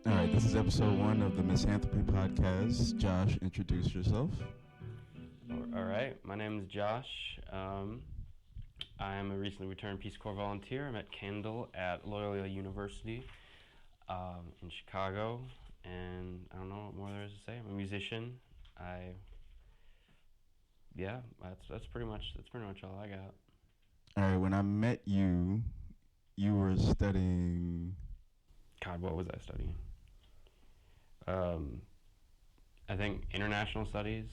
All right, this is episode one of the Misanthropy Podcast. Josh, introduce yourself. All right, my name is Josh. I am a recently returned Peace Corps volunteer. I'm at Kendall at Loyola University in Chicago, and I don't know what more there is to say. I'm a musician. That's pretty much all I got. All right, when I met you, you were studying. God, what was I studying? I think international studies.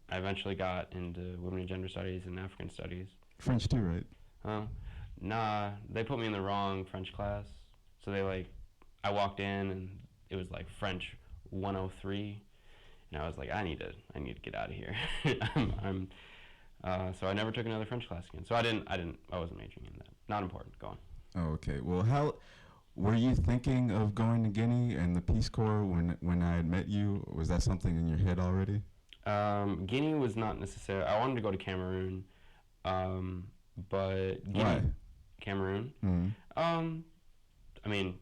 I eventually got into women and gender studies and African studies. French too, right? Nah, they put me in the wrong French class. So I walked in and it was like French 103, and I was like, I need to get out of here. So I never took another French class again. So I wasn't majoring in that. Not important. Go on. Oh, okay. Well, how were you thinking of going to Guinea and the Peace Corps when I had met you? Was that something in your head already? Guinea was not necessarily. I wanted to go to Cameroon, but Guinea, Why? Cameroon. Mm-hmm. I mean,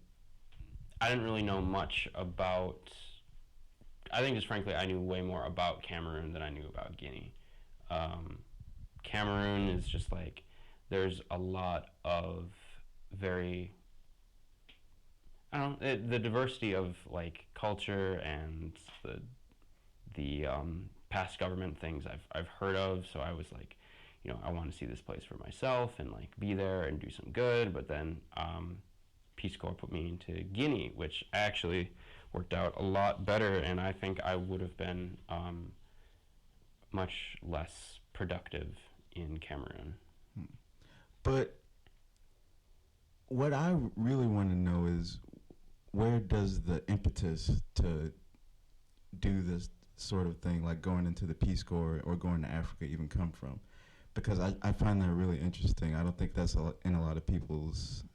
I didn't really know much about. I think just frankly, I knew way more about Cameroon than I knew about Guinea. Cameroon is just like there's a lot of very. I don't know, the diversity of like culture and the past government things I've heard of. So I was like, I want to see this place for myself and like be there and do some good. But then Peace Corps put me into Guinea, which actually worked out a lot better, and I think I would have been much less productive in Cameroon. But what I really want to know is, where does the impetus to do this sort of thing, like going into the Peace Corps or going to Africa, even come from? Because I find that really interesting. I don't think that's in a lot of people's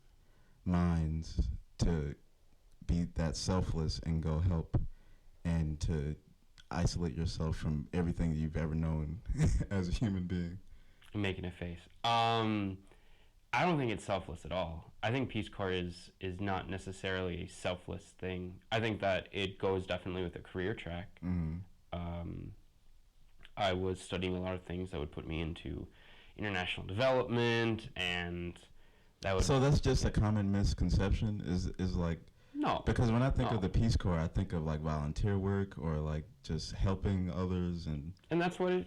minds to be that selfless and go help and to isolate yourself from everything you've ever known as a human being. Making a face. I don't think it's selfless at all. I think Peace Corps is not necessarily a selfless thing. I think that it goes definitely with a career track. Mm-hmm. I was studying a lot of things that would put me into international development, and that would. So that's just a common misconception. Is like. No. Because when I think of the Peace Corps, I think of like volunteer work or like just helping others and. And that's what it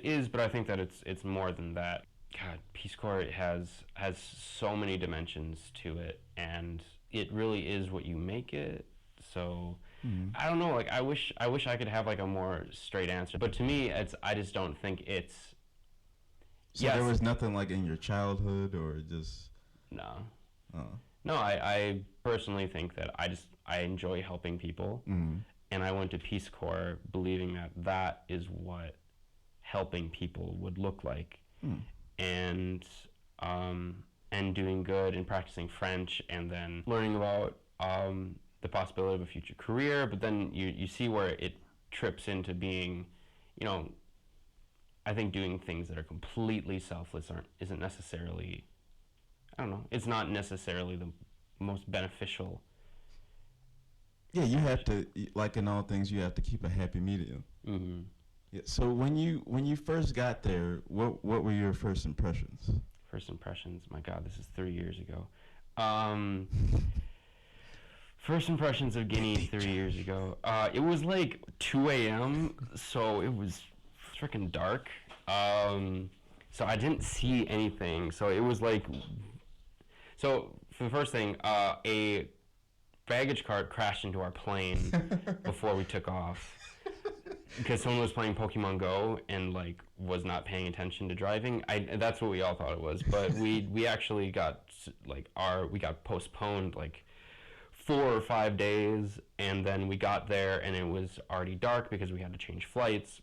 is. But I think that it's more than that. God, Peace Corps has so many dimensions to it, and it really is what you make it. So I don't know. Like I wish I could have like a more straight answer. But to me, I just don't think it's. So there was nothing like in your childhood or just. No. Oh. No, I personally think that I enjoy helping people, and I went to Peace Corps believing that is what helping people would look like, and doing good and practicing French, and then learning about the possibility of a future career. But then you see where it trips into being, I think doing things that are completely selfless isn't necessarily. I don't know. It's not necessarily the most beneficial. Yeah, you have to, like in all things, you have to keep a happy medium. Mm-hmm. Yeah. So when you first got there, what were your first impressions? First impressions. My God, this is 3 years ago. First impressions of Guinea 3 years ago. It was like 2 a.m., so it was freaking dark. So I didn't see anything. So it was like, so for the first thing, a baggage cart crashed into our plane before we took off because someone was playing Pokemon Go and like was not paying attention to driving. That's what we all thought it was, but we actually got we got postponed like 4 or 5 days, and then we got there and it was already dark because we had to change flights.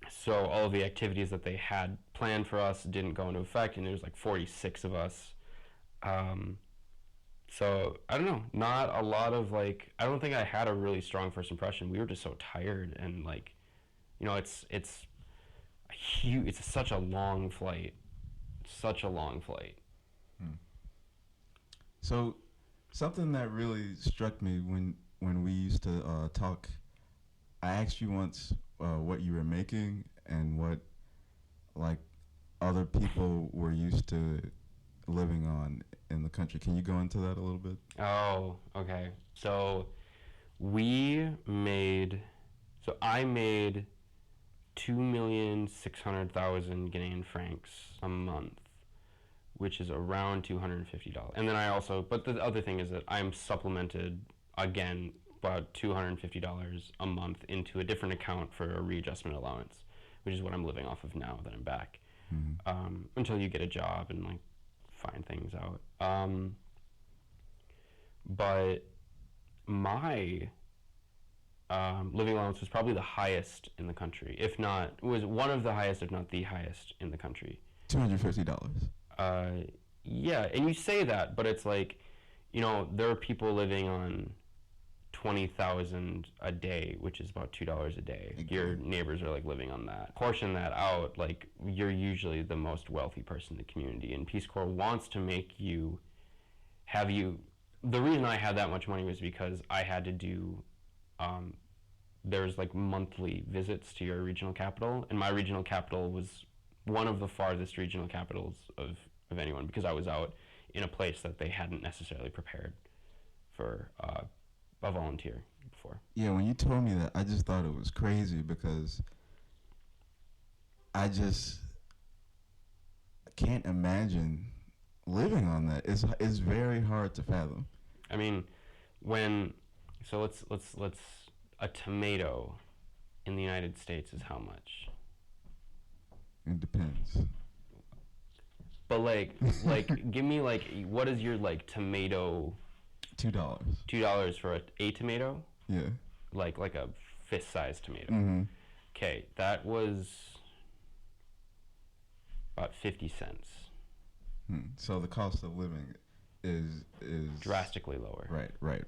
So all of the activities that they had planned for us didn't go into effect, and there was like 46 of us. So I don't know, not a lot of like, I don't think I had a really strong first impression. We were just so tired, and like, it's a huge, it's such a long flight, such a long flight. So something that really struck me when we used to talk, I asked you once what you were making and what like other people were used to living on in the country. Can you go into that a little bit? Oh, okay. So I made 2,600,000 Guinean francs a month, which is around $250. And then but the other thing is that I'm supplemented again about $250 a month into a different account for a readjustment allowance, which is what I'm living off of now that I'm back, until you get a job and like find things out. But my living allowance was probably the highest in the country, if not, it was one of the highest, if not the highest in the country. $250. Yeah, and you say that, but it's like, there are people living on 20,000 a day, which is about $2 a day. Okay. Your neighbors are like living on that. Portion that out, like you're usually the most wealthy person in the community, and Peace Corps wants to make you, the reason I had that much money was because I had to do, there's like monthly visits to your regional capital, and my regional capital was one of the farthest regional capitals of anyone, because I was out in a place that they hadn't necessarily prepared for a volunteer before. Yeah, when you told me that, I just thought it was crazy because I just can't imagine living on that. It's very hard to fathom. I mean, let's a tomato in the United States is how much? It depends. But like give me like, what is your like tomato? $2. $2 for a tomato? Yeah. Like a fist-sized tomato. Mm-hmm. Okay, that was about 50 cents. So the cost of living is drastically lower. Right.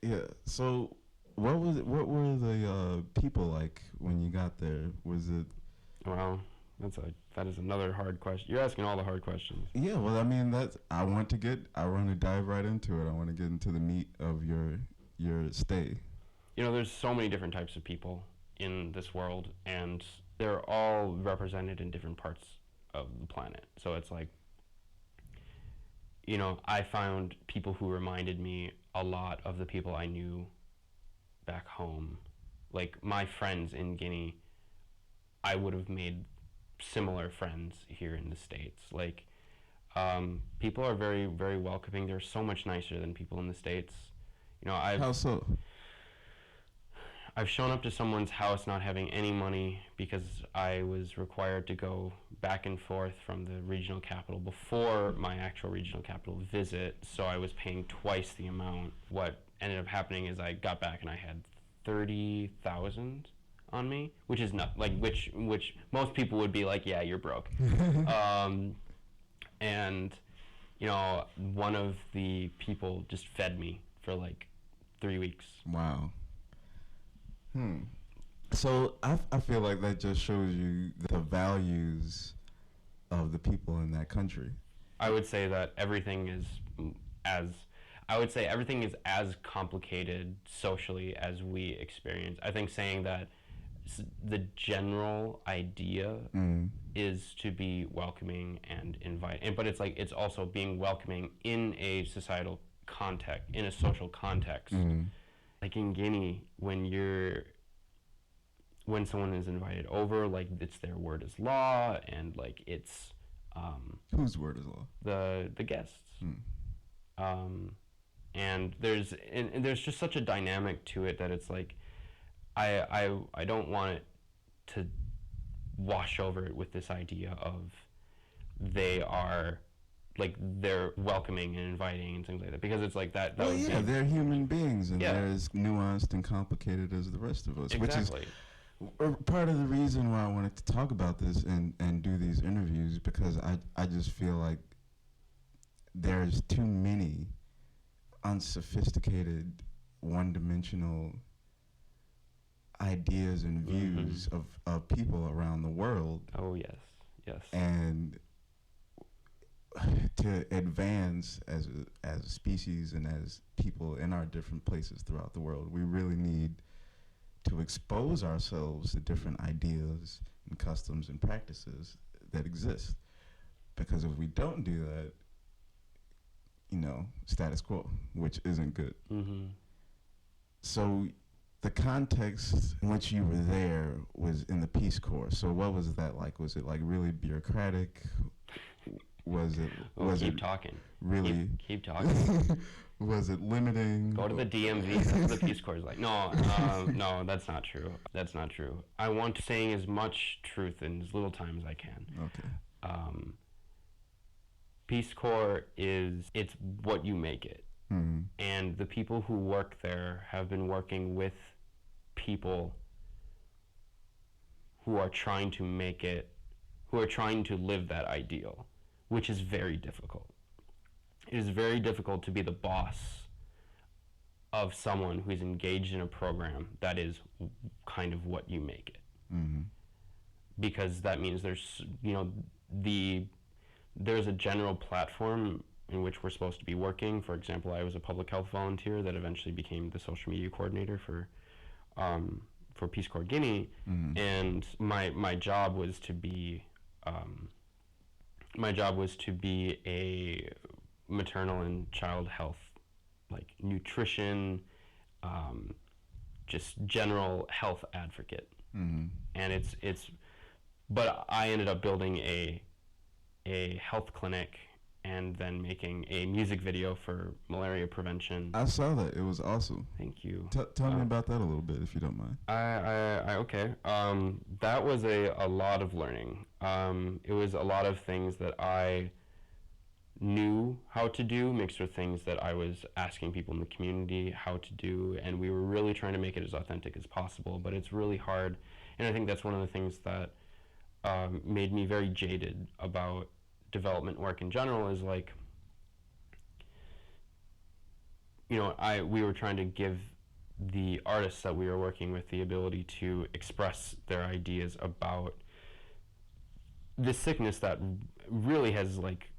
Yeah. So what were the people like when you got there? Was it? Well, that is another hard question. You're asking all the hard questions. Yeah, well, I mean, I want to dive right into it. I want to get into the meat of your stay. There's so many different types of people in this world, and they're all represented in different parts of the planet. So it's like, I found people who reminded me a lot of the people I knew back home. Like my friends in Guinea, I would have made similar friends here in the States. Like, people are very, very welcoming. They're so much nicer than people in the States. How so? I've shown up to someone's house not having any money because I was required to go back and forth from the regional capital before my actual regional capital visit, so I was paying twice the amount. What ended up happening is I got back and I had 30,000 on me, which is not like which most people would be like, yeah, you're broke. And one of the people just fed me for like 3 weeks. Wow. So I feel like that just shows you the values of the people in that country. I would say that everything is as complicated socially as we experience. I think saying that the general idea is to be welcoming and invite, but it's also being welcoming in a societal context, in a social context. Mm. Like in Guinea, when someone is invited over, like it's their word is law, and like it's Whose word is law? the guests. Mm. And there's just such a dynamic to it that it's like I don't want it to wash over it with this idea of they're welcoming and inviting and things like that, because it's like that Well, would yeah, be, they're human beings, and Yeah. they're as nuanced and complicated as the rest of us. exactly. Which is part of the reason why I wanted to talk about this and do these interviews, because I just feel like there's too many unsophisticated, one-dimensional ideas and views of people around the world, Oh yes, yes. and to advance as a species and as people in our different places throughout the world, we really need to expose ourselves to different ideas and customs and practices that exist. Because if we don't do that, status quo, which isn't good. Mm-hmm. So the context in which you were there was in the Peace Corps. So what was that like? Was it like really bureaucratic? Was it Talking. really Keep talking. was it limiting? Go to the DMV. That's what the Peace Corps is like. No, no, that's not true. That's not true. I want to say as much truth in as little time as I can. Okay. Peace Corps it's what you make it. Mm-hmm. And the people who work there have been working with people who are trying to make it, who are trying to live that ideal, which is very difficult. It is very difficult to be the boss of someone who is engaged in a program that is kind of what you make it. Mm-hmm. Because that means there's a general platform in which we're supposed to be working. For example, I was a public health volunteer that eventually became the social media coordinator for Peace Corps Guinea, Mm-hmm. and my job was to be a maternal and child health, like nutrition, just general health advocate. Mm-hmm. And but I ended up building a health clinic and then making a music video for malaria prevention. I saw that. It was awesome. Thank you. Tell me about that a little bit, if you don't mind. Okay. That was a lot of learning. It was a lot of things that I knew how to do, mixed with things that I was asking people in the community how to do, and we were really trying to make it as authentic as possible, but it's really hard, and I think that's one of the things that made me very jaded about development work in general, is like, we were trying to give the artists that we were working with the ability to express their ideas about this sickness that really has like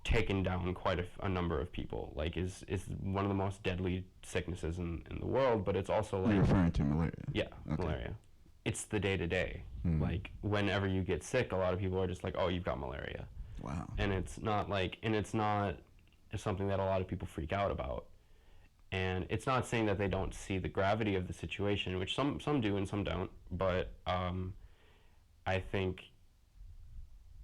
taken down quite a number of people, like is one of the most deadly sicknesses in the world, but it's also like, You're referring to malaria? yeah, Okay. malaria. It's the day-to-day. Hmm. Like whenever you get sick, a lot of people are just like, oh, you've got malaria. Wow. And it's not something that a lot of people freak out about. And it's not saying that they don't see the gravity of the situation, which some do and some don't, but I think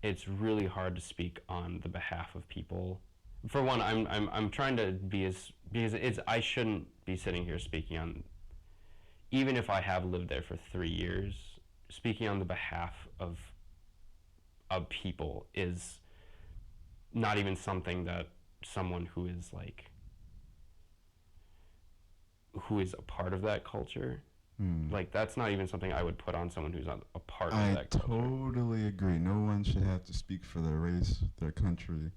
it's really hard to speak on the behalf of people. For one, I'm trying to because I shouldn't be sitting here speaking on, even if I have lived there for 3 years, speaking on the behalf of people is not even something that someone who is a part of that culture, like that's not even something I would put on someone who's not a part of that culture. I totally agree. No one should have to speak for their race, their country,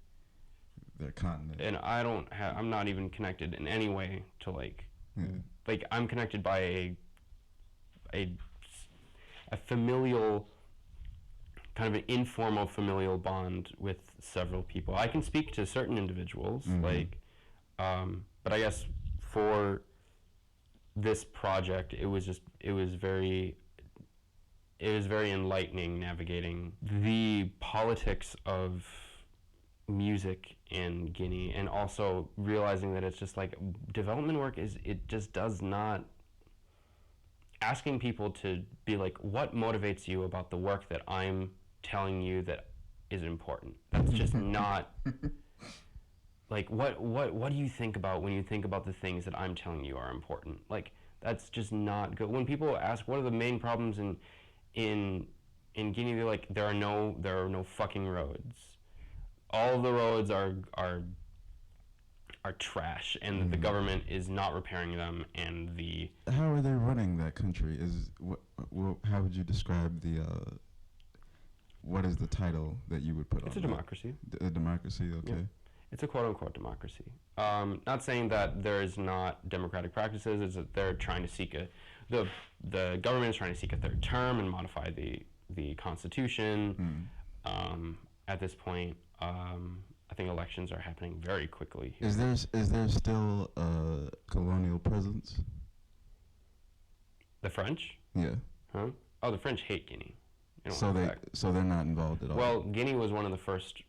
their continent. And I'm not even connected in any way to like I'm connected by a familial, kind of an informal familial bond with several people. I can speak to certain individuals, but I guess for this project, it was very enlightening navigating the politics of music in Guinea, and also realizing that it's just like development work is, it just does not, asking people to be like, what motivates you about the work that I'm telling you that is important? That's just not, like, what do you think about when you think about the things that I'm telling you are important? Like, that's just not good. When people ask what are the main problems in Guinea, they're like, there are no fucking roads. All of the roads are trash, and the government is not repairing them, and How are they running that country? How would you describe what is the title that you would put on it? It's a democracy. A democracy, okay. Yeah. It's a quote-unquote democracy. Not saying that there is not democratic practices. It's that they're trying to seek the government is trying to seek a third term and modify the constitution. At this point, I think elections are happening very quickly here. Is there still a colonial presence? The French? Yeah. Huh? Oh, the French hate Guinea. So they're not involved at all. Well, Guinea was one of the first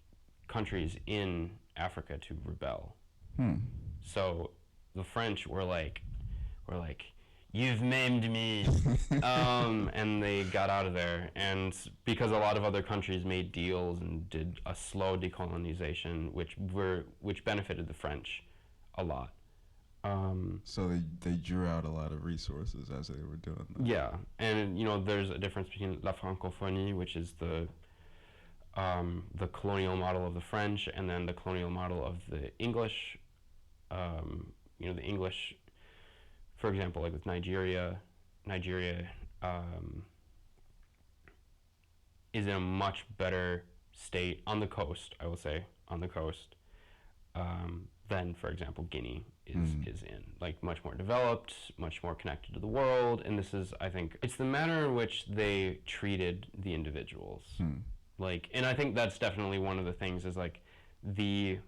countries in Africa to rebel. So the French were like, you've maimed me, and they got out of there. And because a lot of other countries made deals and did a slow decolonization, which benefited the French a lot. So they drew out a lot of resources as they were doing that. Yeah, and there's a difference between la francophonie, which is the colonial model of the French, and then the colonial model of the English. The English, for example, like with Nigeria is in a much better state on the coast, I will say, than, for example, Guinea is in. Like, much more developed, much more connected to the world, and this is, I think, it's the manner in which they treated the individuals. Like, and I think that's definitely one of the things is, like, the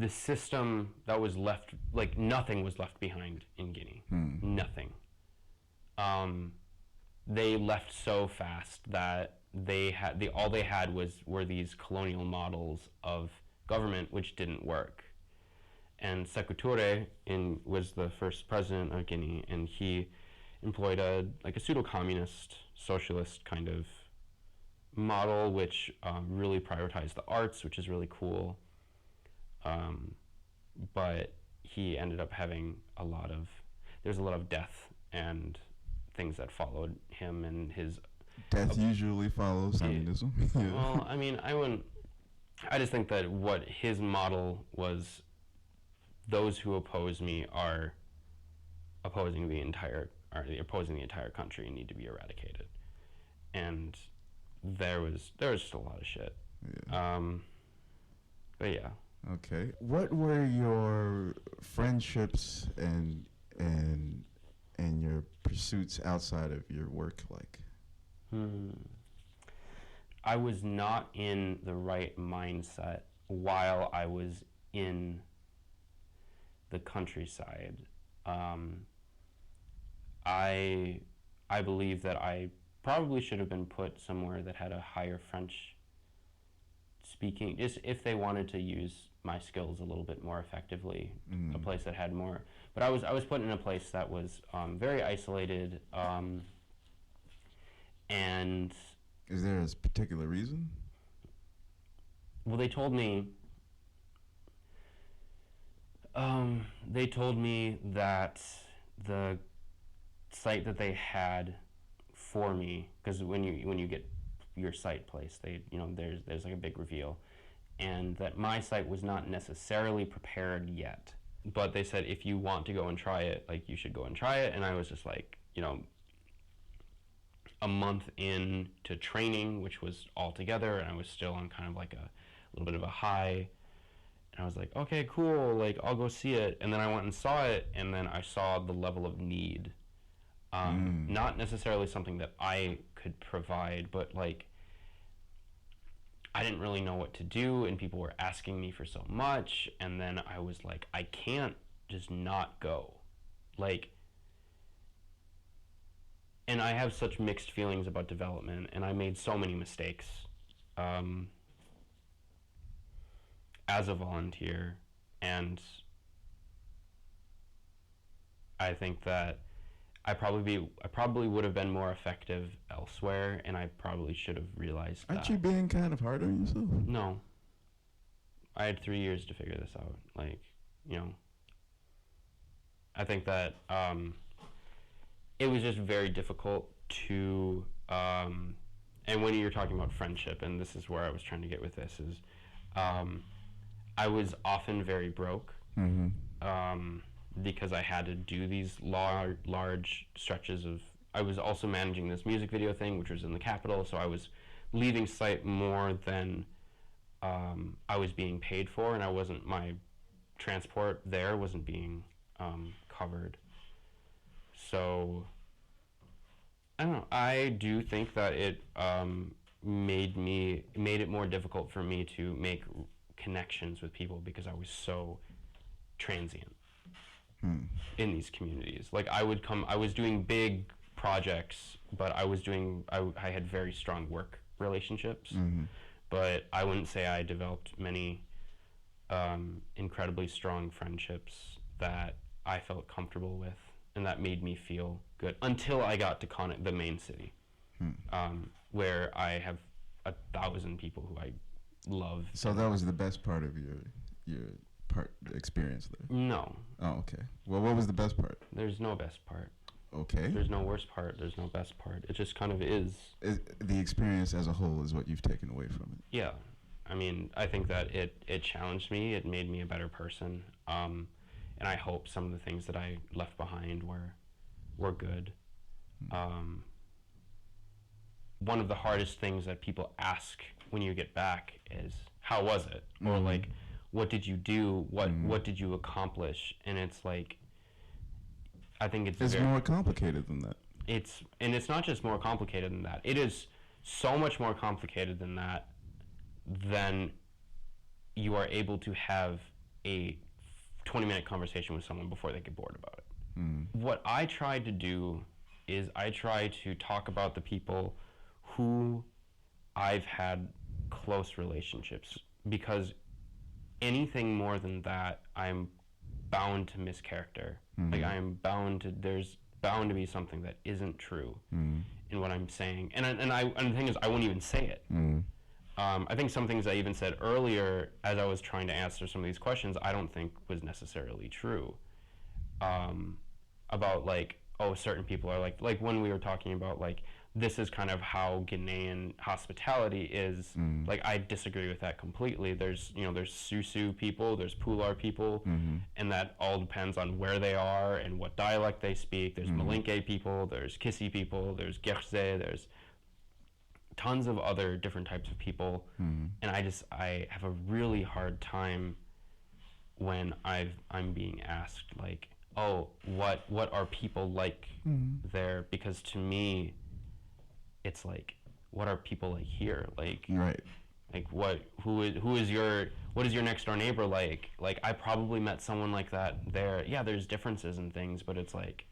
system that was left, like, nothing was left behind in Guinea. Nothing. They left so fast that all they had were these colonial models of government which didn't work. And Sékou Touré was the first president of Guinea, and he employed a pseudo-communist, socialist kind of model, which really prioritized the arts, which is really cool. But he ended up having there's a lot of death and things that followed him and his... Death usually follows communism. Yeah. Well, I mean, I just think that what his model was, those who oppose me are opposing the entire country and need to be eradicated. And there was just a lot of shit. Yeah. But yeah. Okay. What were your friendships and your pursuits outside of your work like? I was not in the right mindset while I was in the countryside. I believe that I probably should have been put somewhere that had a higher French speaking, just if they wanted to use my skills a little bit more effectively, a place that had more. But I was put in a place that was very isolated, and... Is there a particular reason? Well, they told me that the site that they had for me, because when you get your site placed, there's like a big reveal, and that my site was not necessarily prepared yet. But they said if you want to go and try it, like, you should go and try it. And I was just like, a month into training, which was all together, and I was still on kind of like a little bit of a high. And I was like, okay, cool, like, I'll go see it. And then I went and saw it, and then I saw the level of need. Not necessarily something that I could provide, but, like, I didn't really know what to do, and people were asking me for so much, and then I was like, I can't just not go. Like, and I have such mixed feelings about development, and I made so many mistakes. as a volunteer, and I think that I probably would have been more effective elsewhere, and I probably should have realized Aren't that. you being kind of hard on yourself? No, I had 3 years to figure this out. Like, you know, I think that it was just very difficult to. And when you're talking about friendship, and this is where I was trying to get with this, is I was often very broke. Because I had to do these large stretches of. I was also managing this music video thing, which was in the Capitol, so I was leaving site more than I was being paid for, and my transport there wasn't being covered. So I don't know. I do think that it made it more difficult for me to make connections with people because I was so transient in these communities. Like I was doing big projects, but I had very strong work relationships, but I wouldn't say I developed many incredibly strong friendships that I felt comfortable with and that made me feel good until I got to the main city, where I have 1,000 people who I love. So that was the best part of your experience there? No. Oh, okay. Well, what was the best part? There's no best part. Okay. There's no worst part. There's no best part. It just kind of is. The experience as a whole is what you've taken away from it. Yeah. I mean, I think that it challenged me. It made me a better person. And I hope some of the things that I left behind were good. One of the hardest things that people ask when you get back is, how was it? Or like, what did you do? What did you accomplish? And it's like, I think it's more complicated than that. It's not just more complicated than that. It is so much more complicated than that. Then you are able to have a 20-minute conversation with someone before they get bored about it. What I tried to do is I try to talk about the people who I've had close relationships, because anything more than that, I'm bound to mischaracter. Like there's bound to be something that isn't true in what I'm saying. And the thing is, I won't even say it. I think some things I even said earlier as I was trying to answer some of these questions, I don't think was necessarily true. About like, oh, certain people are like when we were talking about like, this is kind of how Ghanaian hospitality is. Like, I disagree with that completely. There's Susu people, there's Pular people, and that all depends on where they are and what dialect they speak. There's Malinke people, there's Kissi people, there's Gerse, there's tons of other different types of people. And I have a really hard time when I'm being asked like, oh, what are people like there? Because to me, it's like, what are people like here? Like, right. Like what is your next door neighbor like? Like, I probably met someone like that there. Yeah, there's differences and things, but it's like,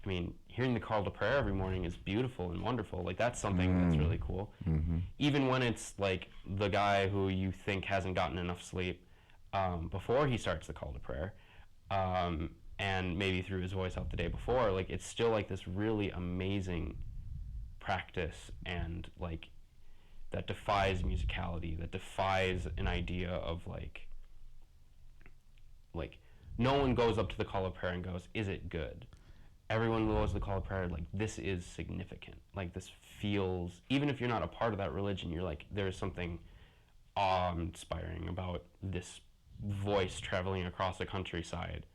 I mean, hearing the call to prayer every morning is beautiful and wonderful. Like, that's something that's really cool. Even when it's like the guy who you think hasn't gotten enough sleep before he starts the call to prayer, and maybe threw his voice out the day before, like, it's still like this really amazing practice, and like that defies musicality, that defies an idea of like no one goes up to the call of prayer and goes, is it good? Everyone goes to the call of prayer like, this is significant. Like, this feels, even if you're not a part of that religion, you're like, there's something awe-inspiring about this voice traveling across the countryside,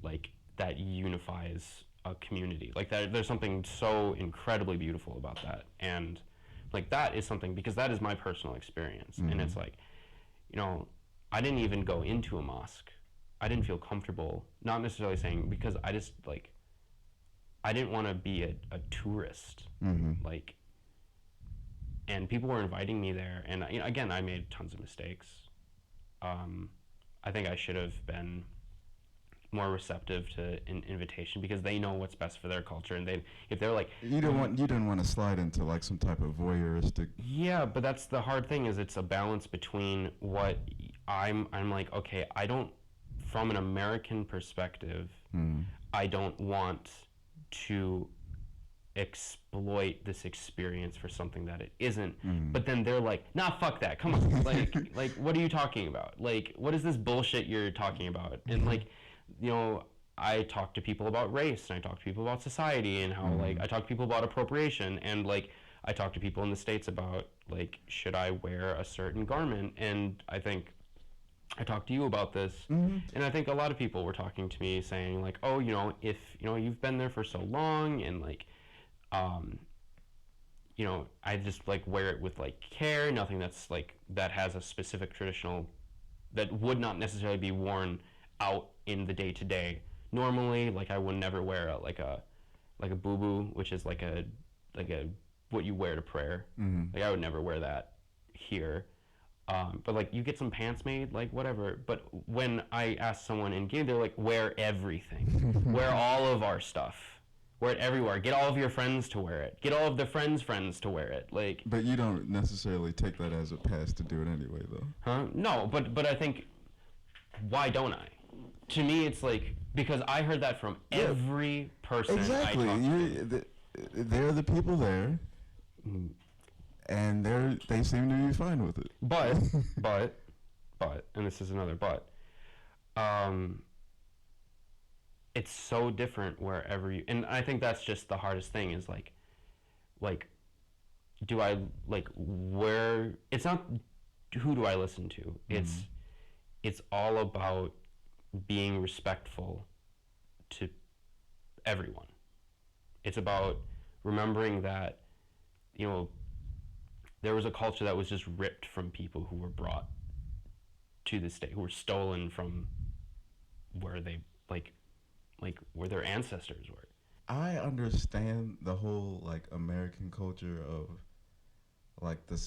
like, that unifies a community. Like, that, there's something so incredibly beautiful about that. And like, that is something, because that is my personal experience. And it's like, you know, I didn't even go into a mosque. I didn't feel comfortable, not necessarily saying, because I just like, I didn't want to be a tourist. Like, and people were inviting me there, and you know, again, I made tons of mistakes. I think I should have been more receptive to an invitation because they know what's best for their culture, and if they're like, You didn't want to slide into like some type of voyeuristic. yeah, but that's the hard thing, is it's a balance between what I'm like, okay, I don't, from an American perspective, I don't want to exploit this experience for something that it isn't. But then they're like, nah, fuck that, come on. like what are you talking about? Like, what is this bullshit you're talking about? And like, you know, I talk to people about race, and I talk to people about society, and how like I talk to people about appropriation, and like I talk to people in the States about like, should I wear a certain garment? And I think I talked to you about this, and I think a lot of people were talking to me saying like, oh, you know, if you know you've been there for so long, and like, you know, I just like wear it with like care, nothing that's like that has a specific traditional that would not necessarily be worn out in the day to day. Normally, like I would never wear like a boo-boo, which is like a what you wear to prayer. Like I would never wear that here. But like you get some pants made, like whatever. But when I ask someone in game, they're like, wear everything, wear all of our stuff, wear it everywhere. Get all of your friends to wear it. Get all of their friends' friends to wear it. Like. But you don't necessarily take that as a pass to do it anyway, though. Huh? No, but I think, why don't I? To me, it's like, because I heard that from every person exactly. I talked to. They're the people there, and they seem to be fine with it. But, and this is another but, it's so different wherever you, and I think that's just the hardest thing is like, do I, like, where, it's not who do I listen to, it's all about being respectful to everyone. It's about remembering that, you know, there was a culture that was just ripped from people who were brought to the state, who were stolen from where they, like where their ancestors were. I understand the whole, like, American culture of, like, the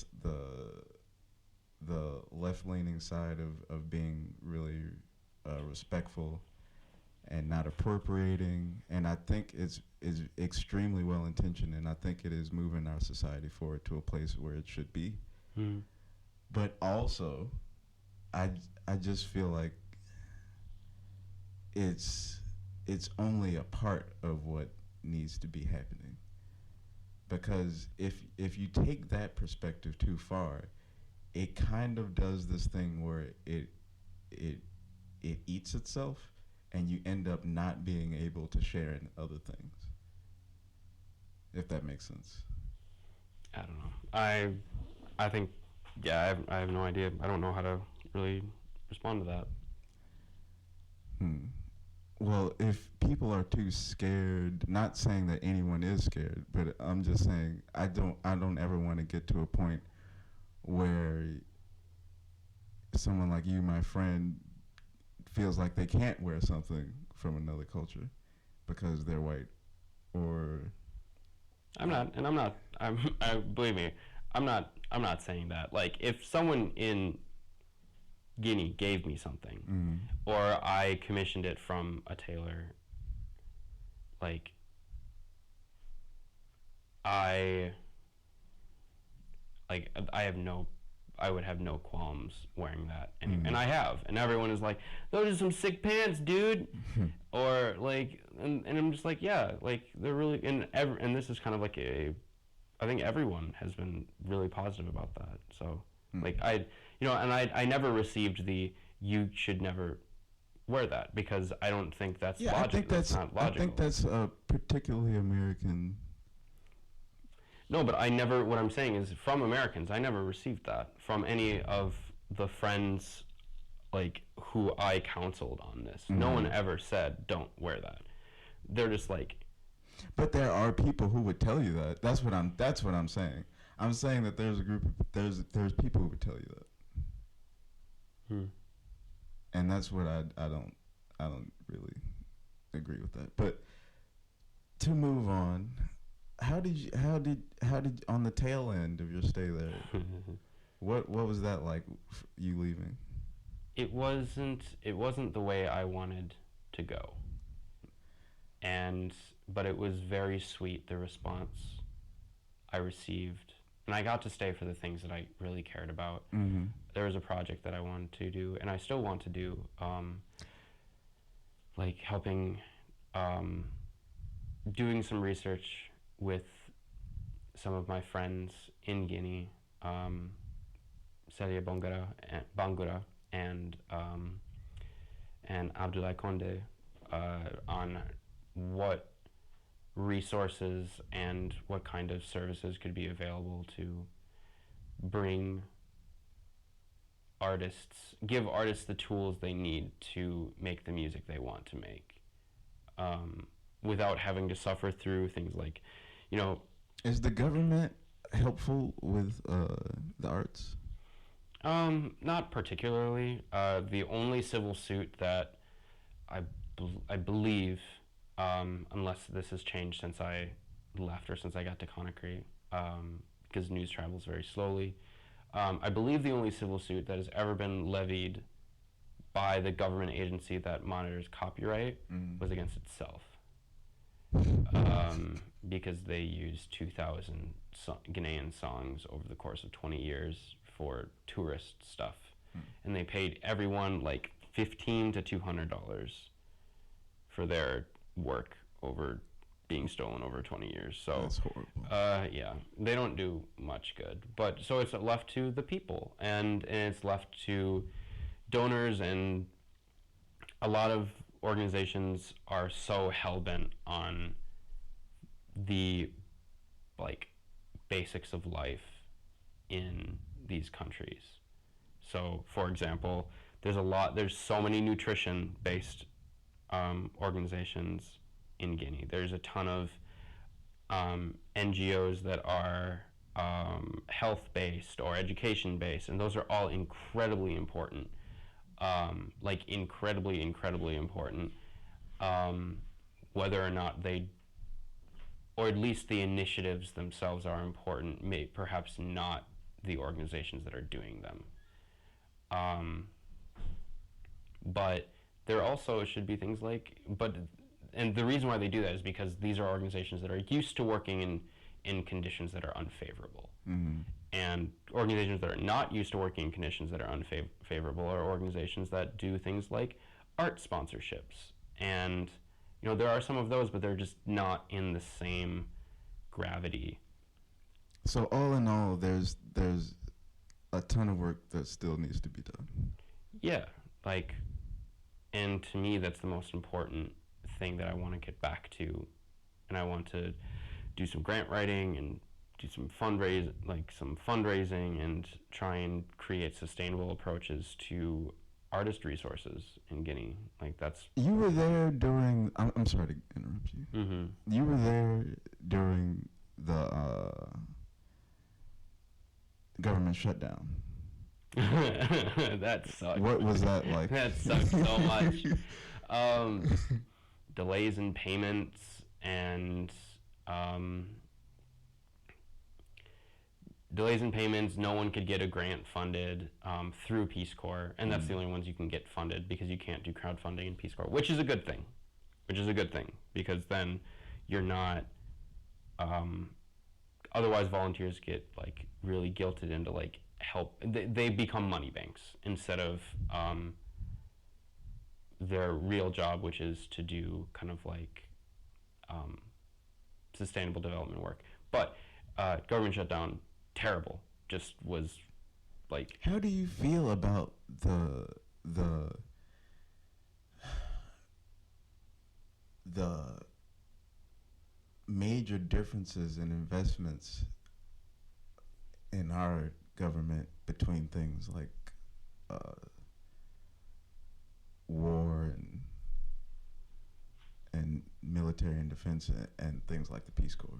left-leaning side of being really respectful and not appropriating, and I think it's extremely well-intentioned, and I think it is moving our society forward to a place where it should be. But also, I just feel like it's only a part of what needs to be happening, because if you take that perspective too far, it kind of does this thing where it eats itself, and you end up not being able to share in other things, if that makes sense. I don't know. I think, yeah, I have no idea. I don't know how to really respond to that. Well, if people are too scared, not saying that anyone is scared, but I'm just saying I don't ever want to get to a point where someone like you, my friend, feels like they can't wear something from another culture because they're white, or believe me, I'm not saying that. Like, if someone in Guinea gave me something, or I commissioned it from a tailor, like, I would have no qualms wearing that, and I have, and everyone is like, those are some sick pants, dude, or like, and I'm just like, yeah, like, they're really, and this is kind of like I think everyone has been really positive about that, so, like, I never received the, you should never wear that, because I don't think that's logical. I think that's not logical. I think that's a particularly American. No, but what I'm saying is, from Americans, I never received that from any of the friends, like, who I counseled on this. No one ever said, don't wear that. They're just like. But there are people who would tell you that. That's what I'm saying. I'm saying that there's a group of, there's people who would tell you that. And that's what I don't really agree with that. But to move on, how did on the tail end of your stay there, what was that like, you leaving? It wasn't the way I wanted to go. But it was very sweet, the response I received. And I got to stay for the things that I really cared about. Mm-hmm. There was a project that I wanted to do, and I still want to do, like helping, doing some research with some of my friends in Guinea, Celia Bangura and Abdoulaye Condé, on what resources and what kind of services could be available to bring artists, give artists the tools they need to make the music they want to make, without having to suffer through things like, you know. Is the government helpful with the arts? Not particularly. The only civil suit that I believe, unless this has changed since I left or since I got to Conakry, because news travels very slowly, I believe the only civil suit that has ever been levied by the government agency that monitors copyright was against itself. Because they used 2,000 Ghanaian songs over the course of 20 years for tourist stuff. And they paid everyone like $15 to $200 for their work over being stolen over 20 years. So that's horrible. yeah, they don't do much good. But so it's left to the people, and it's left to donors, and a lot of organizations are so hell-bent on the like basics of life in these countries. So for example, there's so many nutrition-based organizations in Guinea. There's a ton of NGOs that are health-based or education-based, and those are all incredibly important. Like incredibly important, whether or not they, or at least the initiatives themselves are important, perhaps not the organizations that are doing them. But there also should be things like, and the reason why they do that is because these are organizations that are used to working in conditions that are unfavorable. Mm-hmm. And organizations that are not used to working in conditions that are unfavorable are organizations that do things like art sponsorships. And, you know, there are some of those, but they're just not in the same gravity. So all in all, there's a ton of work that still needs to be done. Yeah, like, and to me, that's the most important thing that I want to get back to. And I want to do some grant writing and do some fundraising and try and create sustainable approaches to artist resources in Guinea. Like that's. You were there during. I'm sorry to interrupt you. Mm-hmm. You were there during the government shutdown. That sucked. What was that like? That sucked so much. Delays in payments and. Delays in payments, no one could get a grant funded through Peace Corps, and that's the only ones you can get funded because you can't do crowdfunding in Peace Corps, which is a good thing. Because then you're not, otherwise volunteers get like really guilted into like help. They become money banks instead of their real job, which is to do kind of like sustainable development work. But government shutdown, terrible. Just was like. How do you feel about the major differences in investments in our government between things like war and military and defense and things like the Peace Corps?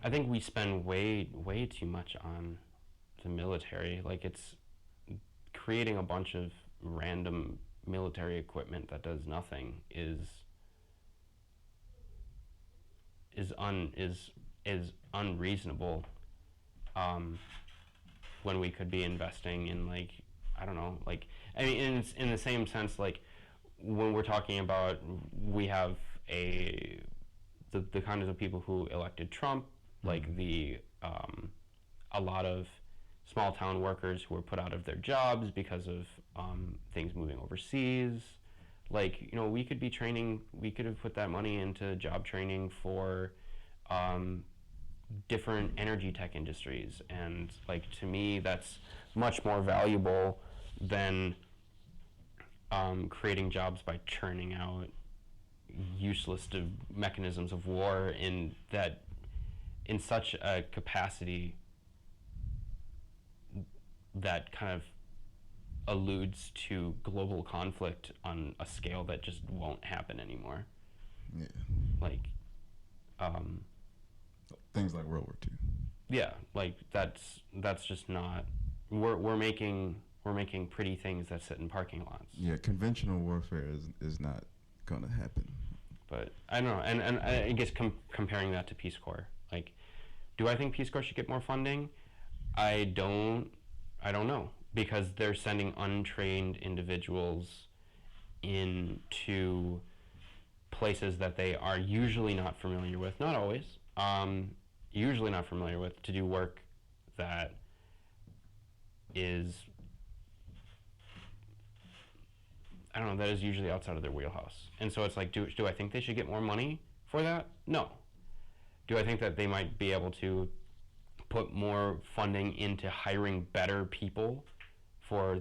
I think we spend way too much on the military. Like it's creating a bunch of random military equipment that does nothing is unreasonable. When we could be investing in like I don't know, like, I mean, in the same sense, like, when we're talking about, we have the kinds of people who elected Trump, like a lot of small town workers who were put out of their jobs because of things moving overseas. Like, you know, we could have put that money into job training for different energy tech industries. And, like, to me, that's much more valuable than creating jobs by churning out useless mechanisms of war in such a capacity that kind of alludes to global conflict on a scale that just won't happen anymore. Yeah. Like, things like World War II. Yeah, like that's just not. We're making pretty things that sit in parking lots. Yeah, conventional warfare is not going to happen. But I don't know, and I guess comparing that to Peace Corps, like, do I think Peace Corps should get more funding? I don't know, because they're sending untrained individuals into places that they are usually not familiar with, not always, usually not familiar with, to do work that is, I don't know, that is usually outside of their wheelhouse. And so it's like, do I think they should get more money for that? No. Do I think that they might be able to put more funding into hiring better people for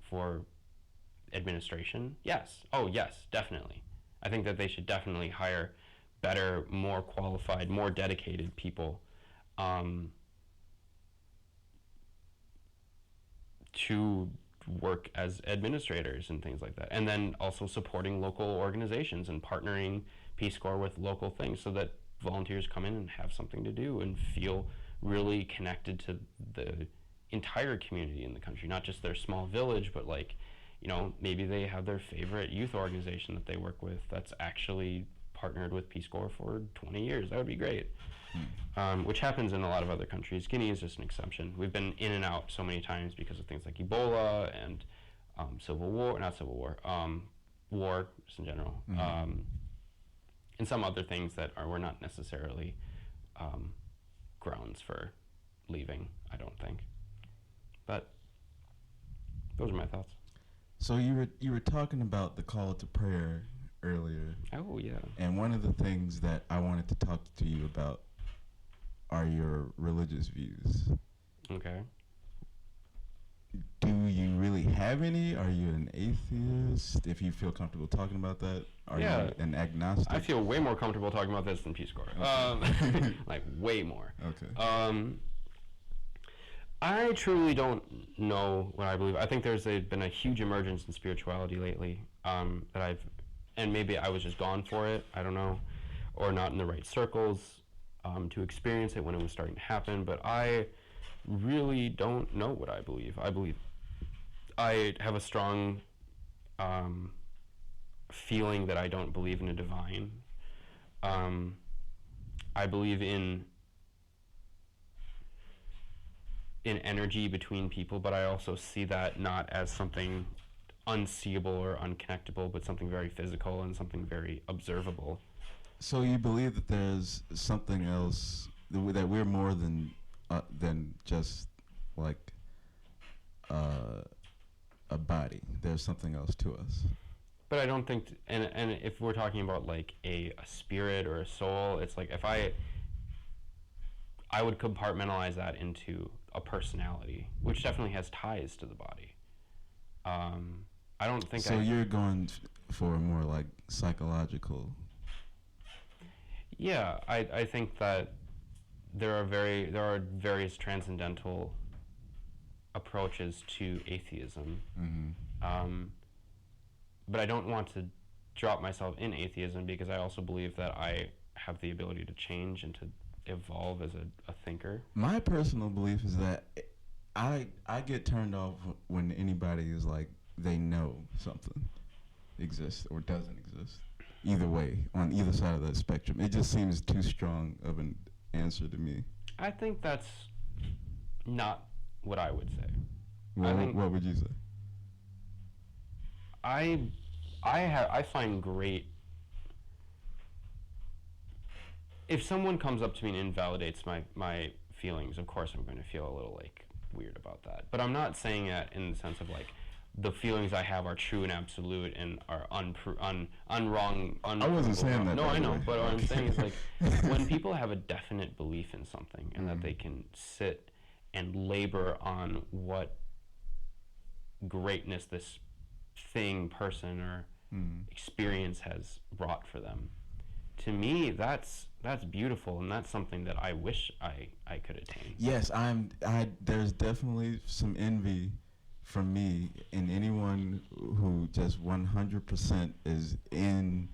for administration? Yes. Oh, yes, definitely. I think that they should definitely hire better, more qualified, more dedicated people to work as administrators and things like that. And then also supporting local organizations and partnering Peace Corps with local things so that volunteers come in and have something to do and feel really connected to the entire community in the country, not just their small village, but, like, you know, maybe they have their favorite youth organization that they work with that's actually partnered with Peace Corps for 20 years. That would be great. Which happens in a lot of other countries. Guinea is just an exception. We've been in and out so many times because of things like Ebola and war just in general. And some other things that were not necessarily grounds for leaving, I don't think. But those are my thoughts. So you were talking about the call to prayer earlier. Oh, yeah. And one of the things that I wanted to talk to you about are your religious views. Okay. Do you really have any? Are you an atheist? If you feel comfortable talking about that, are you an agnostic? I feel way more comfortable talking about this than Peace Corps. Okay. Like, way more. Okay. I truly don't know what I believe. I think there's been a huge emergence in spirituality lately and maybe I was just gone for it, I don't know, or not in the right circles to experience it when it was starting to happen, but I really don't know what I believe. I have a strong feeling that I don't believe in a divine. I believe in energy between people, but I also see that not as something unseeable or unconnectable, but something very physical and something very observable. So you believe that there's something else, that we're more than just like a body. There's something else to us. But I don't think, and if we're talking about like a spirit or a soul, it's like if I would compartmentalize that into a personality, which definitely has ties to the body. I don't think so. You're going for a more like psychological. Yeah, I think that there are various transcendental approaches to atheism. Mm-hmm. But I don't want to drop myself in atheism because I also believe that I have the ability to change and to evolve as a thinker. My personal belief is that I get turned off when anybody is like they know something exists or doesn't exist. Either way, on either side of that spectrum, it just seems too strong of an answer to me. I think that's not what I would say. Well, I think what would you say? I I find great if someone comes up to me and invalidates my feelings. Of course, I'm going to feel a little like weird about that. But I'm not saying that in the sense of like the feelings I have are true and absolute and are unwrong. I wasn't saying that. No, by I the know, way. but what I'm saying is like when people have a definite belief in something and that they can sit and labor on what greatness this thing, person, or experience has brought for them. To me, that's beautiful, and that's something that I wish I could attain. Yes, there's definitely some envy from me in anyone who just 100% is in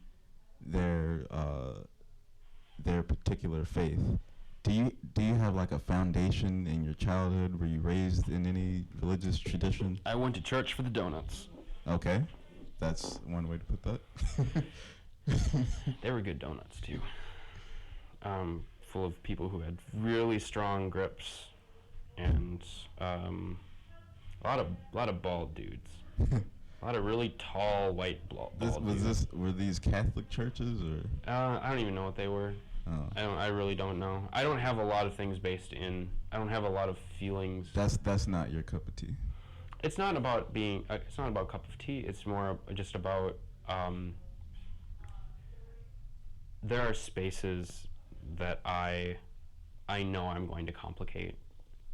their their particular faith. Do you have like a foundation in your childhood? Were you raised in any religious tradition? I went to church for the donuts. Okay, that's one way to put that. They were good donuts too. Full of people who had really strong grips, and a lot of bald dudes. A lot of really tall white bald dudes. Were these Catholic churches or? I don't even know what they were. Oh. I really don't know. I don't have a lot of things based in. I don't have a lot of feelings. That's not your cup of tea. It's not about being. It's not about cup of tea. It's more just about. There are spaces that I know I'm going to complicate.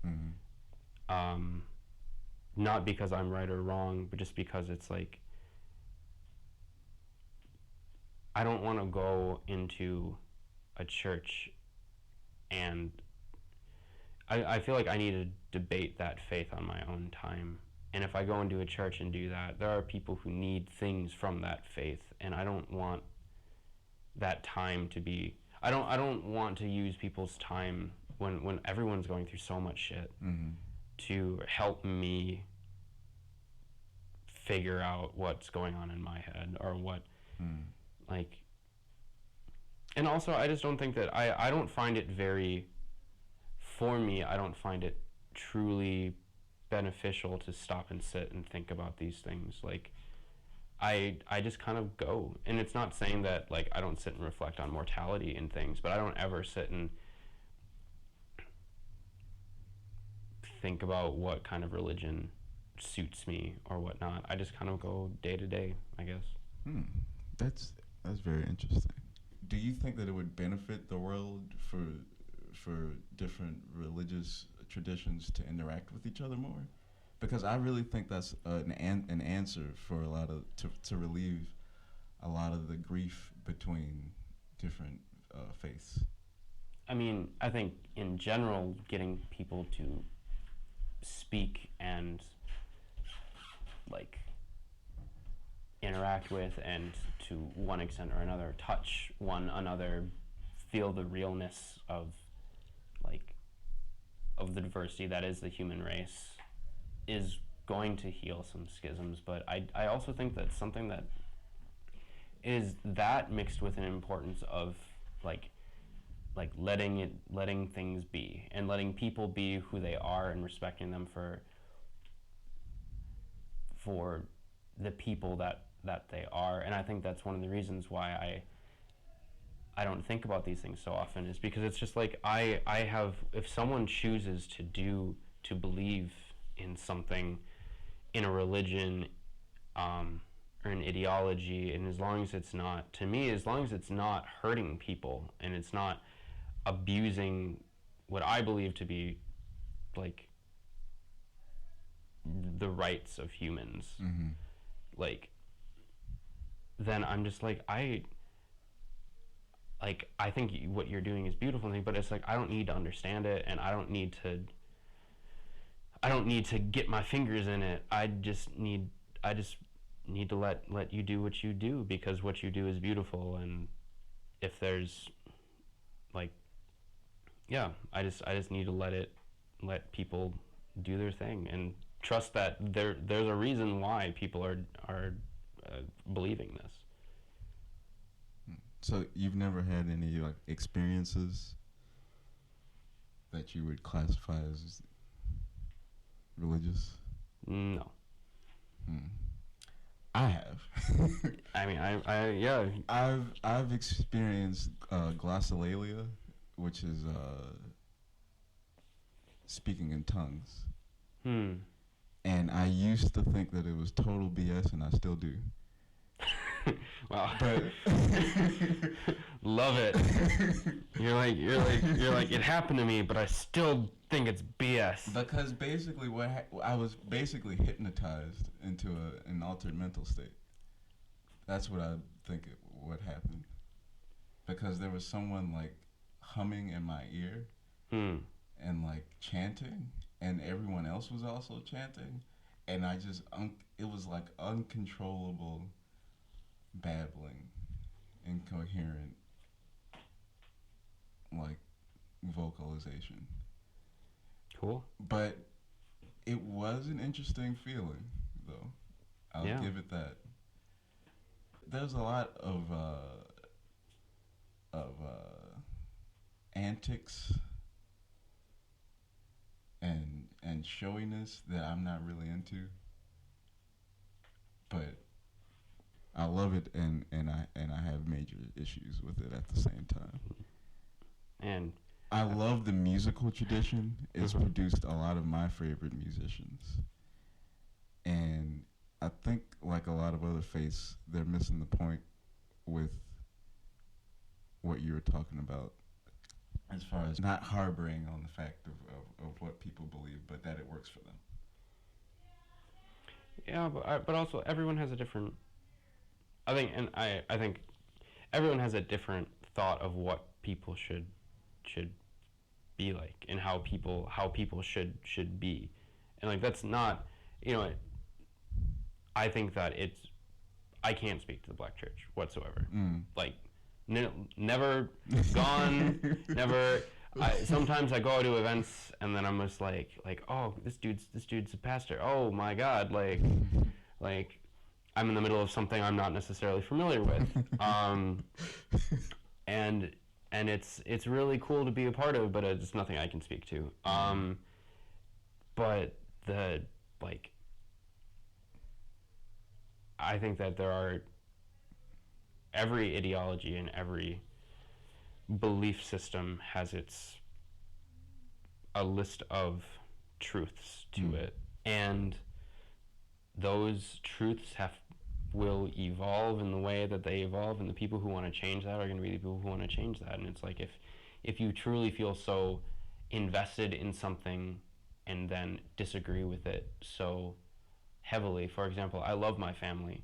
Mm-hmm. Not because I'm right or wrong, but just because it's like I don't want to go into a church and I feel like I need to debate that faith on my own time. And if I go into a church and do that, there are people who need things from that faith, and I don't want that time to be I don't want to use people's time when everyone's going through so much shit to help me figure out what's going on in my head or what like. And also I just don't think that I don't find it very, for me, I don't find it truly beneficial to stop and sit and think about these things. Like I just kind of go, and it's not saying that like I don't sit and reflect on mortality and things, but I don't ever sit and think about what kind of religion suits me or whatnot. I just kind of go day to day, I guess. That's very interesting. Do you think that it would benefit the world for different religious traditions to interact with each other more? Because I really think that's an answer for a lot of to relieve a lot of the grief between different faiths. I mean, I think in general, getting people to speak and like interact with and to one extent or another touch one another, feel the realness of like of the diversity that is the human race is going to heal some schisms. But I also think that something that is that mixed with an importance of like letting things be and letting people be who they are and respecting them for the people that they are. And I think that's one of the reasons why I don't think about these things so often, is because it's just like I have, if someone chooses to believe in something, in a religion or an ideology, and as long as it's not, to me, as long as it's not hurting people and it's not abusing what I believe to be like the rights of humans, like, then I'm just like I think what you're doing is beautiful, but it's like I don't need to understand it, and I don't need to get my fingers in it. I just need to let you do what you do, because what you do is beautiful. And if there's like, yeah, I just need to let people do their thing and trust that there's a reason why people are believing this. So you've never had any like experiences that you would classify as religious? No. I have. I mean, yeah. I've experienced glossolalia, which is speaking in tongues, Hmm. and I used to think that it was total BS, and I still do. Wow. But love it. You're like it happened to me, but I still think it's BS. because basically I was basically hypnotized into an altered mental state. That's what I think what happened. Because there was someone like humming in my ear and like chanting, and everyone else was also chanting, and I just it was like uncontrollable babbling, incoherent like vocalization. Cool. But it was an interesting feeling, though. I'll Yeah. give it that. There's a lot of antics and showiness that I'm not really into, but I love it, and I have major issues with it at the same time. And I love the musical tradition. It's Mhm. produced a lot of my favorite musicians, and I think like a lot of other faiths, they're missing the point with what you were talking about as far as not harboring on the fact of what people believe, but that it works for them. yeah, but also everyone has a different. I think everyone has a different thought of what people should be like, and how people should be, and like that's not, you know. I think that I can't speak to the Black Church whatsoever. Like, never gone, never. Sometimes I go to events and then I'm just like, oh, this dude's a pastor. Oh my God, like I'm in the middle of something I'm not necessarily familiar with, and it's really cool to be a part of, but it's nothing I can speak to. But the like, I think that there are every ideology and every belief system has a list of truths to it, and those truths will evolve in the way that they evolve, and the people who want to change that are going to be the people who want to change that. And it's like, if you truly feel so invested in something and then disagree with it so heavily, for example, I love my family,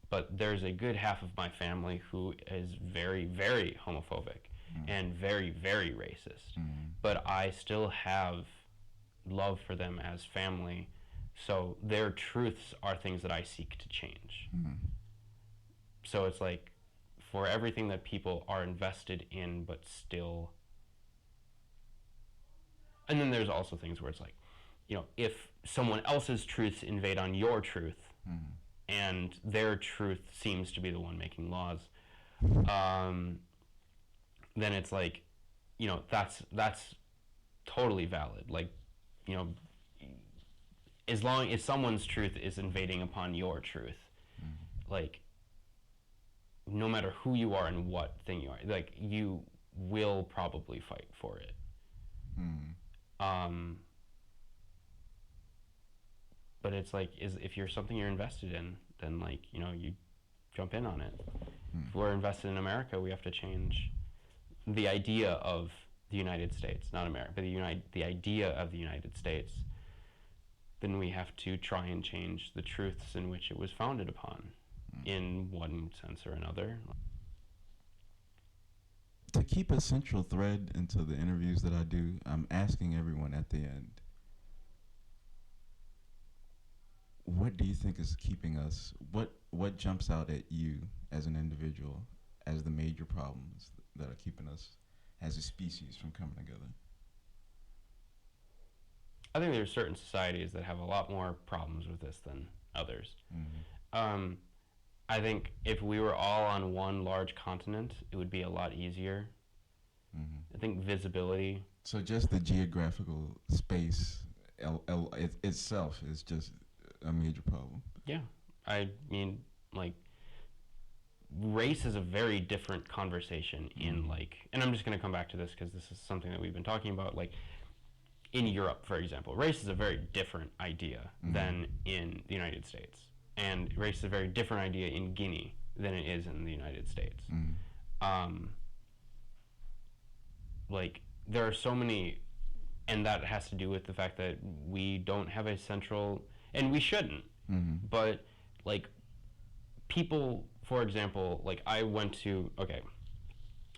but there's a good half of my family who is very, very homophobic and very, very racist. But I still have love for them as family, so their truths are things that I seek to change. So it's like, for everything that people are invested in but still, and then there's also things where it's like, if someone else's truths invade on your truth, and their truth seems to be the one making laws, then it's like, that's totally valid. Like, as long as someone's truth is invading upon your truth, like, no matter who you are and what thing you are, like, you will probably fight for it. But it's like, if you're something you're invested in, then like, you jump in on it. If we're invested in America, we have to change the idea of the United States, not America, but the idea of the United States. Then we have to try and change the truths in which it was founded upon, in one sense or another. To keep a central thread into the interviews that I do, I'm asking everyone at the end, what do you think is keeping us, what jumps out at you as an individual as the major problems that are keeping us as a species from coming together? I think there's certain societies that have a lot more problems with this than others. I think if we were all on one large continent, it would be a lot easier. I think visibility. So just the geographical space itself is just a major problem. Yeah, I mean, like, race is a very different conversation in like, and I'm just going to come back to this because this is something that we've been talking about. Like, in Europe, for example, race is a very different idea than in the United States, and race is a very different idea in Guinea than it is in the United States. Like, there are so many, and that has to do with the fact that we don't have a central, and we shouldn't, but like, people, for example, like, I went to, okay,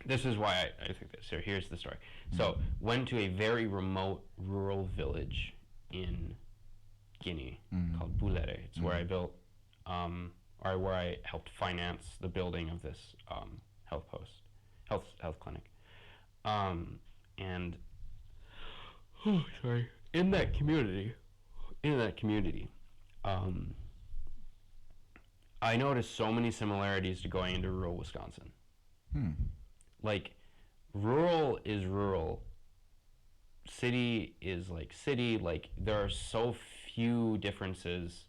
this is why I think this. So here's the story. So went to a very remote rural village in Guinea called Bulere. It's where I built, or where I helped finance the building of this health clinic. And sorry, in that community, I noticed so many similarities to going into rural Wisconsin. Like, rural is rural. City is like city. Like, there are so few differences.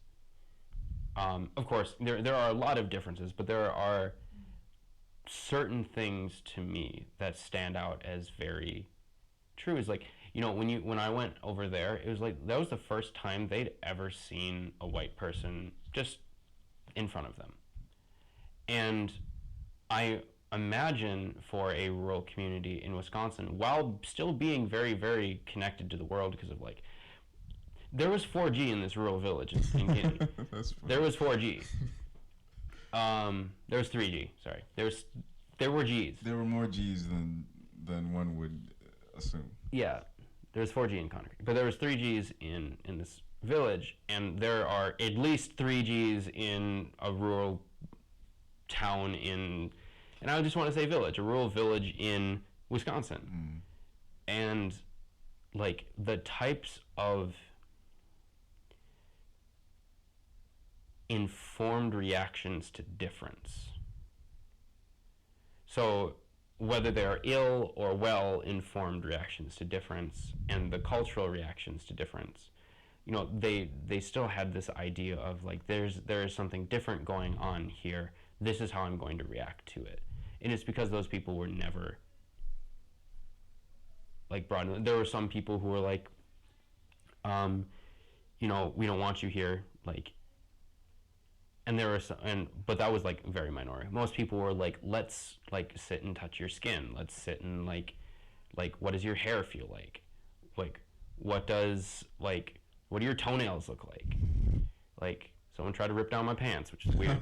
Of course, there are a lot of differences, but there are certain things to me that stand out as very true. Is like, you know, when I went over there, it was like that was the first time they'd ever seen a white person just in front of them. And I imagine for a rural community in Wisconsin, while still being very, very connected to the world because of, like, there was 4G in this rural village in Guinea. There was 4G. There was 3G, sorry. There were Gs. There were more Gs than one would assume. Yeah, there was 4G in Conakry, but there was 3Gs in this village, and there are at least 3Gs in a rural town and I just want to say village, a rural village in Wisconsin. And, like, the types of informed reactions to difference. So whether they're ill or well-informed reactions to difference and the cultural reactions to difference, you know, they still had this idea of, like, there is something different going on here. This is how I'm going to react to it. And it's because those people were never, like, brought in. There were some people who were like, you know, we don't want you here, like, and there were some, but that was, like, very minority. Most people were like, let's, like, sit and touch your skin. Let's sit and, like, what does your hair feel like? Like, what do your toenails look like? Like, someone tried to rip down my pants, which is weird.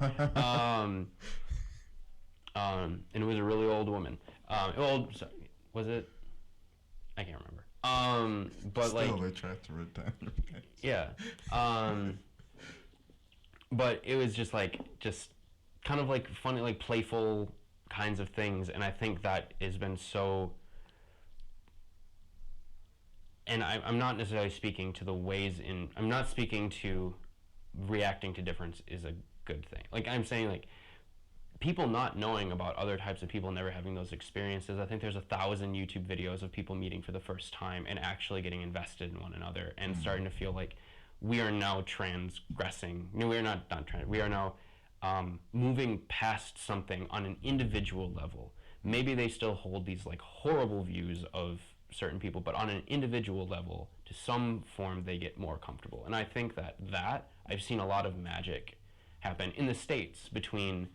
And it was a really old woman. Sorry, was it? I can't remember. But still, like, they tried to rip down your pants. Yeah. But it was just kind of like funny, like playful kinds of things, and I think that has been so. And I'm not necessarily speaking to the ways in. I'm not speaking to reacting to difference is a good thing. Like, I'm saying, like, people not knowing about other types of people, never having those experiences. I think there's 1,000 YouTube videos of people meeting for the first time and actually getting invested in one another and starting to feel like we are now transgressing. No, we are not trans. We are now moving past something on an individual level. Maybe they still hold these, like, horrible views of certain people, but on an individual level, to some form, they get more comfortable. And I think that I've seen a lot of magic happen in the States between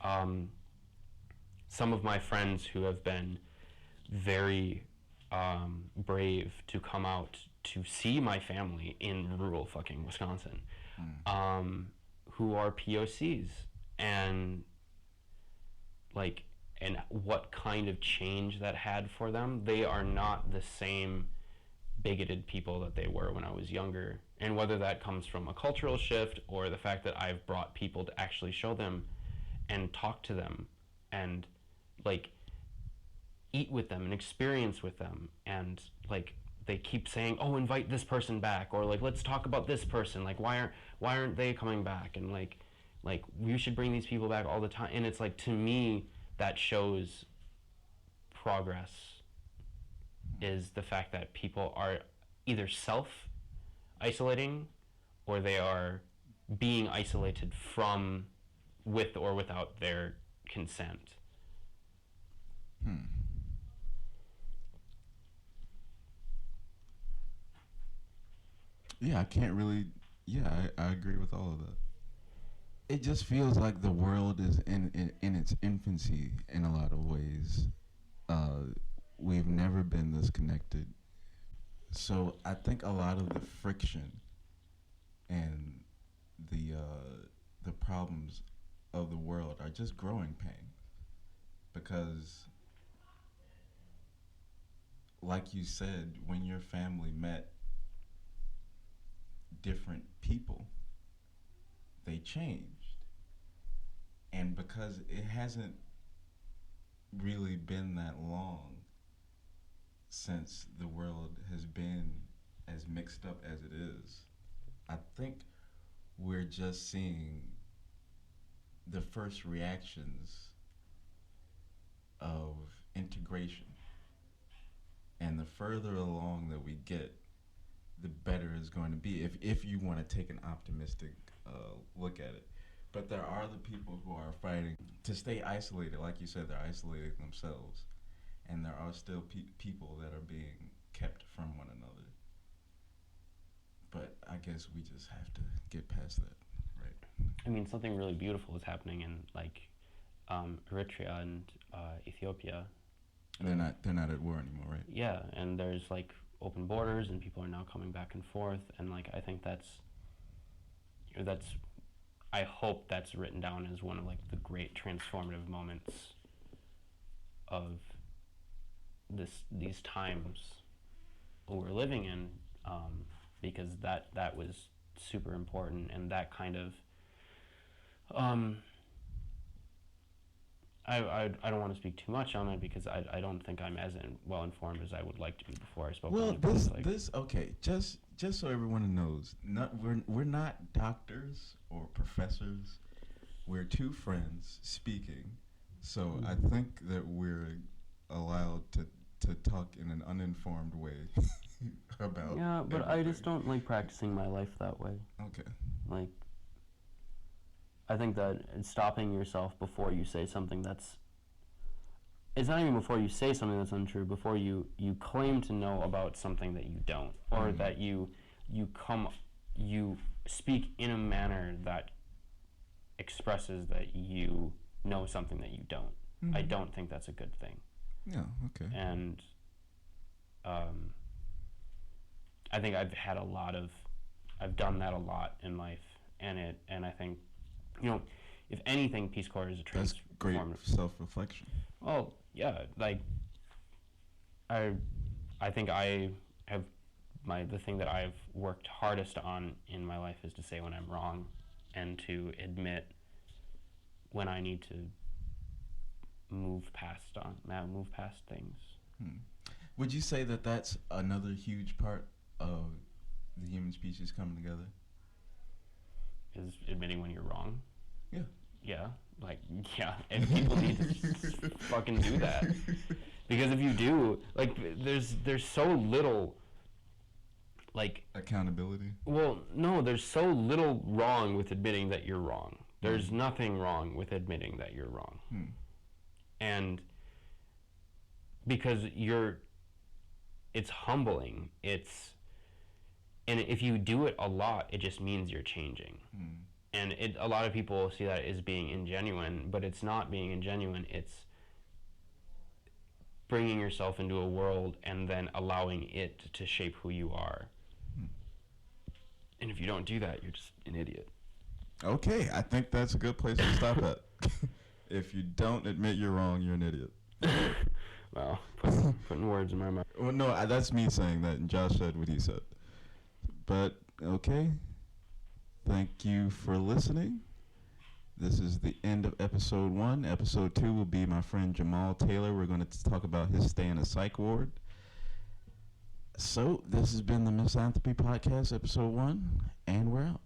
some of my friends who have been very brave to come out to see my family in rural fucking Wisconsin, who are POCs, and, like, and what kind of change that had for them. They are not the same bigoted people that they were when I was younger. And whether that comes from a cultural shift or the fact that I've brought people to actually show them and talk to them and, like, eat with them and experience with them, and, like, they keep saying, oh, invite this person back, or, like, let's talk about this person, like, why aren't they coming back, and like we should bring these people back all the time. And it's like, to me, that shows progress, is the fact that people are either isolating, or they are being isolated from, with or without their consent. Yeah, I can't really. Yeah, I agree with all of that. It just feels like the world is in its infancy in a lot of ways. Uh, we've never been this connected. So I think a lot of the friction and the problems of the world are just growing pains because, like you said, when your family met different people, they changed, and because it hasn't really been that long since the world has been as mixed up as it is, I think we're just seeing the first reactions of integration. And the further along that we get, the better it's going to be if you want to take an optimistic look at it. But there are the people who are fighting to stay isolated. Like you said, they're isolating themselves. And there are still people that are being kept from one another. But I guess we just have to get past that, right? I mean, something really beautiful is happening in like Eritrea and Ethiopia. They're not at war anymore, right? Yeah, and there's like open borders, and people are now coming back and forth, and like I think that's I hope that's written down as one of like the great transformative moments of these times we're living in, because that was super important, and that kind of I don't want to speak too much on it because I don't think I'm as well informed as I would like to be before I spoke. Well, on it, this okay. Just so everyone knows, we're not doctors or professors. We're two friends speaking, so I think that we're allowed to talk in an uninformed way about. Yeah, but everything. I just don't like practicing my life that way. Okay. Like, I think that stopping yourself before you say something it's not even before you say something that's untrue, before you claim to know about something that you don't, or that you speak in a manner that expresses that you know something that you don't. I don't think that's a good thing. Yeah, okay. And I think I've done that a lot in life, and I think, if anything, Peace Corps is a That's great transformative. self-reflection. Oh yeah, like I think I have the thing that I've worked hardest on in my life is to say when I'm wrong, and to admit when I need to move past things. Would you say that that's another huge part of the human species coming together? Is admitting when you're wrong. Yeah. Yeah, and people need to fucking do that, because if you do, like, there's so little, like, accountability. Well, no, there's so little wrong with admitting that you're wrong. There's nothing wrong with admitting that you're wrong, and because it's humbling. And if you do it a lot, it just means you're changing. And a lot of people see that as being ingenuine, but it's not being ingenuine. It's bringing yourself into a world and then allowing it to shape who you are. And if you don't do that, you're just an idiot. Okay, I think that's a good place to stop at. If you don't admit you're wrong, you're an idiot. Well, putting words in my mouth. Well, no, that's me saying that, and Josh said what he said. But, okay. Thank you for listening. This is the end of episode 1. Episode 2 will be my friend Jamal Taylor. We're going to talk about his stay in a psych ward. So, this has been the Misanthropy Podcast, episode 1, and we're out.